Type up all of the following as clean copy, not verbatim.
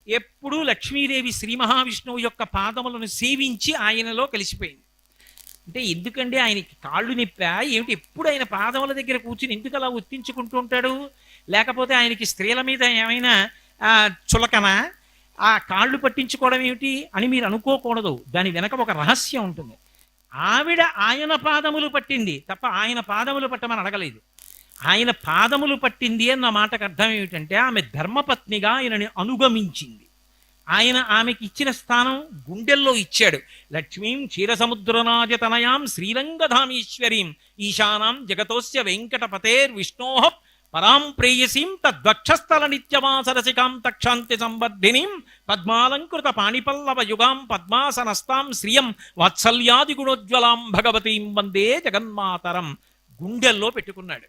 ఎప్పుడూ లక్ష్మీదేవి శ్రీ మహావిష్ణువు యొక్క పాదములను సేవించి ఆయనలో కలిసిపోయింది. అంటే ఎందుకండి ఆయనకి కాళ్ళు నిప్పా ఏమిటి? ఎప్పుడు ఆయన పాదముల దగ్గర కూర్చుని ఎందుకు అలా ఒత్తించుకుంటూ ఉంటాడు? లేకపోతే ఆయనకి స్త్రీల మీద ఏమైనా చులకనా? ఆ కాళ్ళు పట్టించుకోవడం ఏమిటి అని మీరు అనుకోకూడదు. దాని వెనక ఒక రహస్యం ఉంటుంది. ఆవిడ ఆయన పాదములు పట్టింది తప్ప ఆయన పాదములు పట్టమని అడగలేదు. ఆయన పాదములు పట్టింది అన్న మాటకు అర్థం ఏమిటంటే ఆమె ధర్మపత్నిగా ఆయనని అనుగమించింది. ఆయన ఆమెకి ఇచ్చిన స్థానం గుండెల్లో ఇచ్చాడు. లక్ష్మీం క్షీరసముద్రనాజతనయాం శ్రీరంగధామీశ్వరీం ఈశానాం జగతోస్య వెంకటపతేర్ విష్ణోః పరాం ప్రేయసీం తద్వక్షస్థల నిత్యవాసరసికాం తక్షాంతి సంవర్ధినీం పద్మాలంకృత పాణిపల్లవ యుగాం పద్మాసనస్తాం శ్రియం వాత్సల్యాది గుణోజ్వలాం భగవతీం వందే జగన్మాతరం. గుండెల్లో పెట్టుకున్నాడు.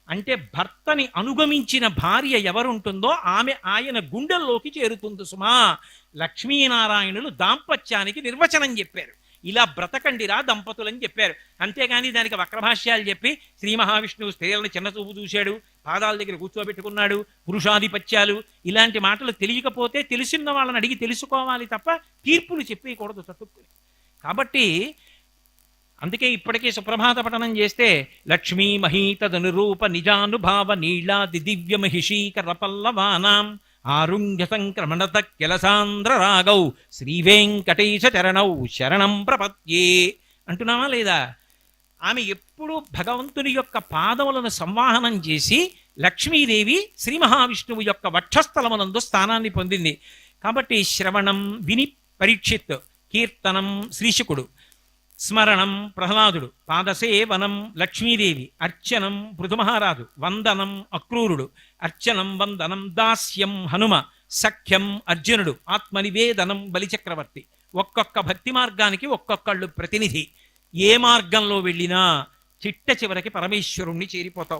అంటే భర్తని అనుగమించిన భార్య ఎవరుంటుందో ఆమె ఆయన గుండెల్లోకి చేరుతుంది సుమా. లక్ష్మీనారాయణులు దాంపత్యానికి నిర్వచనం చెప్పారు. ఇలా బ్రతకండిరా దంపతులని చెప్పారు. అంతేగాని దానికి వక్రభాష్యాలు చెప్పి శ్రీ మహావిష్ణువు స్త్రీలను చిన్న చూపు చూశాడు, పాదాల దగ్గర కూర్చోబెట్టుకున్నాడు, పురుషాధిపత్యాలు ఇలాంటి మాటలు తెలియకపోతే తెలిసిన వాళ్ళని అడిగి తెలుసుకోవాలి తప్ప తీర్పులు చెప్పేయకూడదు చటుక్కుని. కాబట్టి అందుకే ఇప్పటికీ సుప్రభాత పఠనం చేస్తే లక్ష్మీ మహీతదనురూప నిజానుభావ నీళాది దివ్య మహిషీకర పల్లవానాం ఆరుంధ్య సంక్రమణత కెలసాంధ్ర రాగౌ శ్రీవేంకటేశ చరణౌ శరణం ప్రపత్యే అంటున్నామా లేదా? ఆమె ఎప్పుడూ భగవంతుని యొక్క పాదములను సంవాహనం చేసి లక్ష్మీదేవి శ్రీ మహావిష్ణువు యొక్క వక్షస్థలమునందు స్థానాన్ని పొందింది. కాబట్టి శ్రవణం విని పరీక్షిత్, కీర్తనం శ్రీశుకుడు, స్మరణం ప్రహ్లాదుడు, పాదసేవనం లక్ష్మీదేవి, అర్చనం పృథుమహారాజు, వందనం అక్రూరుడు, అర్చనం వందనం దాస్యం హనుమ, సఖ్యం అర్జునుడు, ఆత్మనివేదనం బలిచక్రవర్తి. ఒక్కొక్క భక్తి మార్గానికి ఒక్కొక్కళ్ళు ప్రతినిధి. ఏ మార్గంలో వెళ్ళినా చిట్ట చివరికి పరమేశ్వరుణ్ణి చేరిపోతావు.